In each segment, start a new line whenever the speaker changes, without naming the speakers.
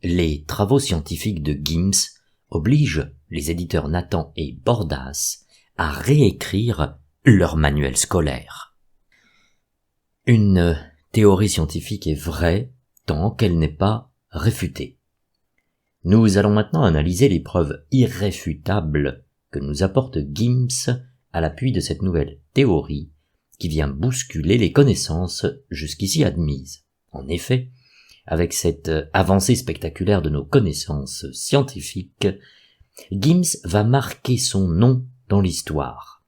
Les travaux scientifiques de Gims obligent les éditeurs Nathan et Bordas à réécrire leur manuel scolaire. Une théorie scientifique est vraie tant qu'elle n'est pas réfutée. Nous allons maintenant analyser les preuves irréfutables que nous apporte Gims à l'appui de cette nouvelle théorie qui vient bousculer les connaissances jusqu'ici admises. En effet, avec cette avancée spectaculaire de nos connaissances scientifiques, Gims va marquer son nom dans l'histoire.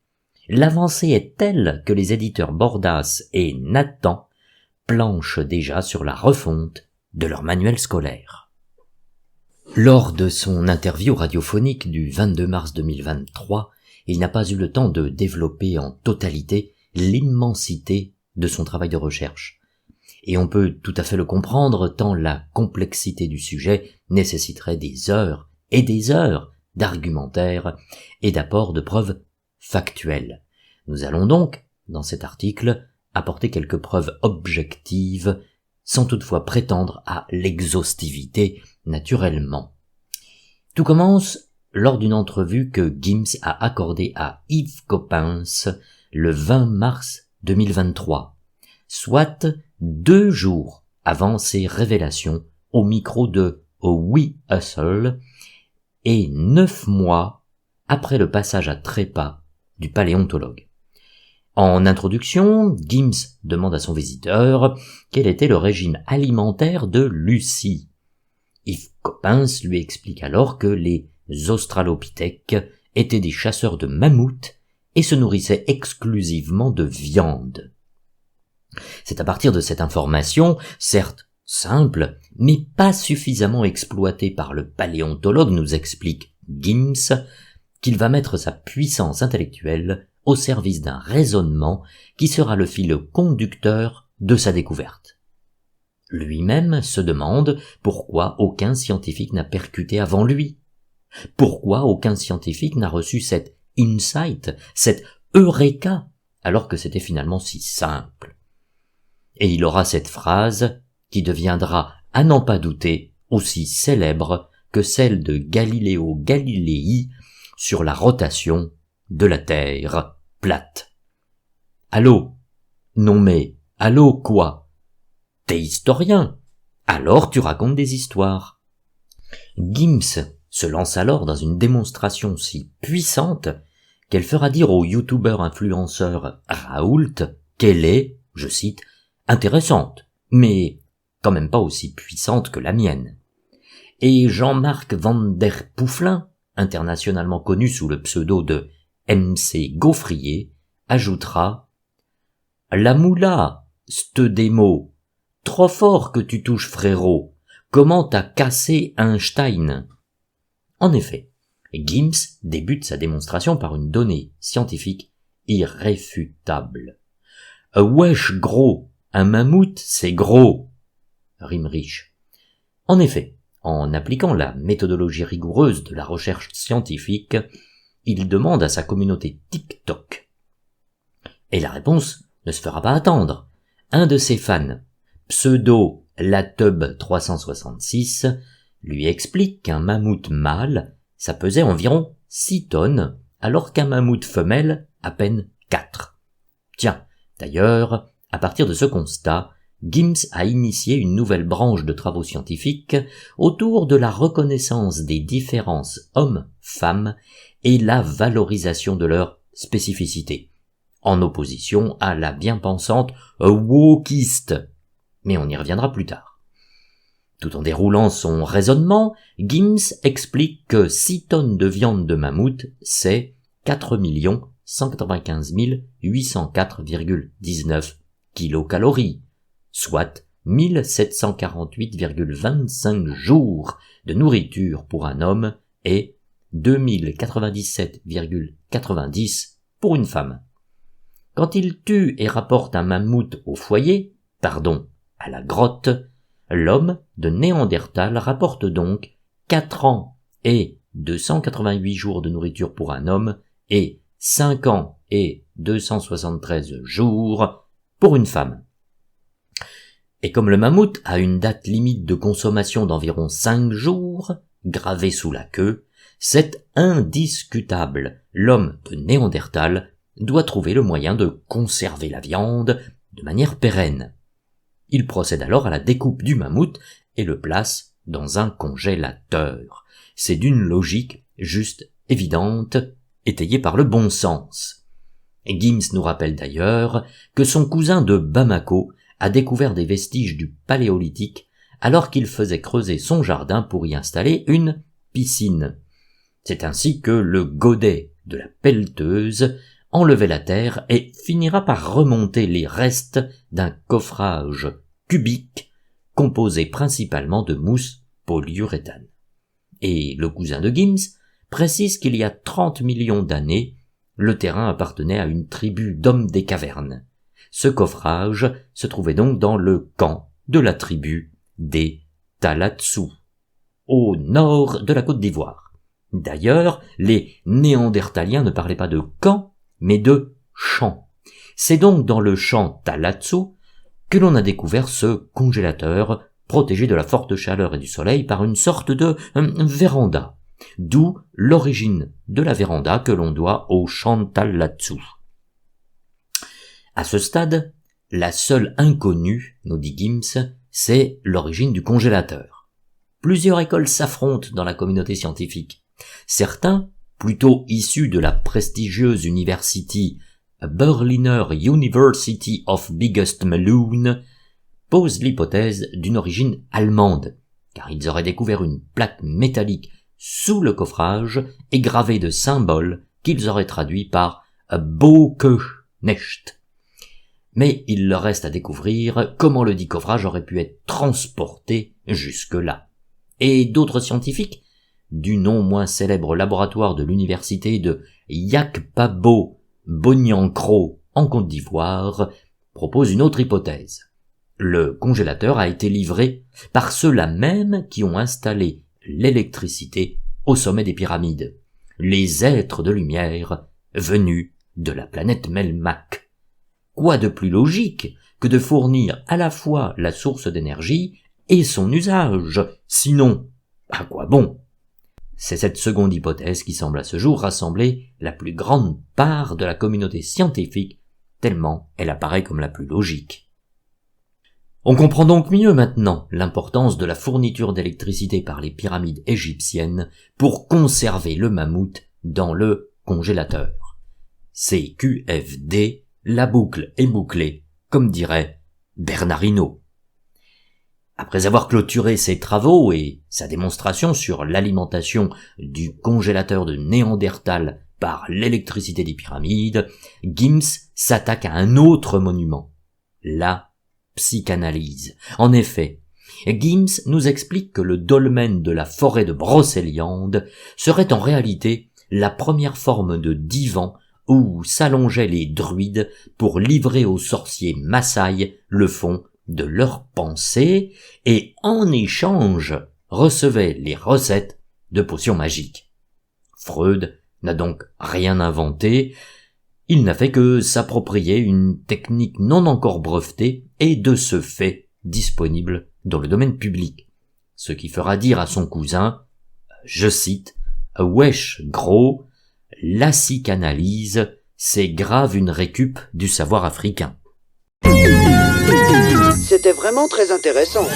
L'avancée est telle que les éditeurs Bordas et Nathan planchent déjà sur la refonte de leur manuel scolaire. Lors de son interview radiophonique du 22 mars 2023, il n'a pas eu le temps de développer en totalité l'immensité de son travail de recherche. Et on peut tout à fait le comprendre tant la complexité du sujet nécessiterait des heures et des heures d'argumentaire et d'apport de preuves factuelles. Nous allons donc, dans cet article, apporter quelques preuves objectives, sans toutefois prétendre à l'exhaustivité naturellement. Tout commence lors d'une entrevue que Gims a accordée à Yves Coppens le 20 mars 2023, soit 2 jours avant ses révélations au micro de We Hustle et 9 mois après le passage à trépas du paléontologue. En introduction, Gims demande à son visiteur quel était le régime alimentaire de Lucie. Yves Coppens lui explique alors que les australopithèques étaient des chasseurs de mammouths et se nourrissaient exclusivement de viande. C'est à partir de cette information, certes simple, mais pas suffisamment exploitée par le paléontologue, nous explique Gims, qu'il va mettre sa puissance intellectuelle au service d'un raisonnement qui sera le fil conducteur de sa découverte. Lui-même se demande pourquoi aucun scientifique n'a percuté avant lui. Pourquoi aucun scientifique n'a reçu cet insight, cet eureka, alors que c'était finalement si simple. Et il aura cette phrase qui deviendra, à n'en pas douter, aussi célèbre que celle de Galileo Galilei sur la rotation de la Terre plate. Allô? Non mais, allô quoi? T'es historien, alors tu racontes des histoires. Gims se lance alors dans une démonstration si puissante qu'elle fera dire au youtubeur influenceur Raoult qu'elle est, je cite, intéressante, mais quand même pas aussi puissante que la mienne. Et Jean-Marc Van der Pouflin, internationalement connu sous le pseudo de MC Gaufrier, ajoutera « La moula, c'te démo, trop fort que tu touches frérot, comment t'as cassé Einstein ?» En effet, Gims débute sa démonstration par une donnée scientifique irréfutable. « Wesh gros, un mammouth c'est gros !» Rime riche. En effet, en appliquant la méthodologie rigoureuse de la recherche scientifique, il demande à sa communauté TikTok. Et la réponse ne se fera pas attendre. Un de ses fans, pseudo Latub366, lui explique qu'un mammouth mâle, ça pesait environ 6 tonnes, alors qu'un mammouth femelle, à peine 4. Tiens, d'ailleurs, à partir de ce constat, Gims a initié une nouvelle branche de travaux scientifiques autour de la reconnaissance des différences hommes-femmes et la valorisation de leur spécificité, en opposition à la bien-pensante wokiste. Mais on y reviendra plus tard. Tout en déroulant son raisonnement, Gims explique que 6 tonnes de viande de mammouth, c'est 4 195 804,19 kilocalories, soit 1748,25 jours de nourriture pour un homme et 2097,90 pour une femme. Quand il tue et rapporte un mammouth au foyer, à la grotte, l'homme de Néandertal rapporte donc 4 ans et 288 jours de nourriture pour un homme et 5 ans et 273 jours pour une femme. Et comme le mammouth a une date limite de consommation d'environ 5 jours, gravée sous la queue, c'est indiscutable. L'homme de Néandertal doit trouver le moyen de conserver la viande de manière pérenne. Il procède alors à la découpe du mammouth et le place dans un congélateur. C'est d'une logique juste évidente, étayée par le bon sens. Gims nous rappelle d'ailleurs que son cousin de Bamako a découvert des vestiges du Paléolithique alors qu'il faisait creuser son jardin pour y installer une piscine. C'est ainsi que le godet de la pelleteuse enlevait la terre et finira par remonter les restes d'un coffrage cubique composé principalement de mousse polyuréthane. Et le cousin de Gims précise qu'il y a 30 millions d'années, le terrain appartenait à une tribu d'hommes des cavernes. Ce coffrage se trouvait donc dans le camp de la tribu des Talatsu, au nord de la Côte d'Ivoire. D'ailleurs, les Néandertaliens ne parlaient pas de camp, mais de champ. C'est donc dans le champ Talatsu que l'on a découvert ce congélateur protégé de la forte chaleur et du soleil par une sorte de véranda, d'où l'origine de la véranda que l'on doit au champ Talatsu. À ce stade, la seule inconnue, nous dit Gims, c'est l'origine du congélateur. Plusieurs écoles s'affrontent dans la communauté scientifique. Certains, plutôt issus de la prestigieuse Berliner University of Biggest Malone, posent l'hypothèse d'une origine allemande, car ils auraient découvert une plaque métallique sous le coffrage et gravée de symboles qu'ils auraient traduits par Bokenecht. Mais il leur reste à découvrir comment le dit coffrage aurait pu être transporté jusque-là. Et d'autres scientifiques, du non moins célèbre laboratoire de l'université de Yakpabo Bonyankro en Côte d'Ivoire, proposent une autre hypothèse. Le congélateur a été livré par ceux-là même qui ont installé l'électricité au sommet des pyramides, les êtres de lumière venus de la planète Melmac. Quoi de plus logique que de fournir à la fois la source d'énergie et son usage, sinon, à quoi bon? C'est cette seconde hypothèse qui semble à ce jour rassembler la plus grande part de la communauté scientifique, tellement elle apparaît comme la plus logique. On comprend donc mieux maintenant l'importance de la fourniture d'électricité par les pyramides égyptiennes pour conserver le mammouth dans le congélateur. CQFD, la boucle est bouclée, comme dirait Bernard Hinault. Après avoir clôturé ses travaux et sa démonstration sur l'alimentation du congélateur de Néandertal par l'électricité des pyramides, Gims s'attaque à un autre monument, la psychanalyse. En effet, Gims nous explique que le dolmen de la forêt de Brocéliande serait en réalité la première forme de divan où s'allongeaient les druides pour livrer aux sorciers Maasai le fond de leurs pensées et en échange recevaient les recettes de potions magiques. Freud n'a donc rien inventé, il n'a fait que s'approprier une technique non encore brevetée et de ce fait disponible dans le domaine public, ce qui fera dire à son cousin, je cite, « Wesh gros, la psychanalyse, c'est grave une récup du savoir africain. »
C'était vraiment très intéressant.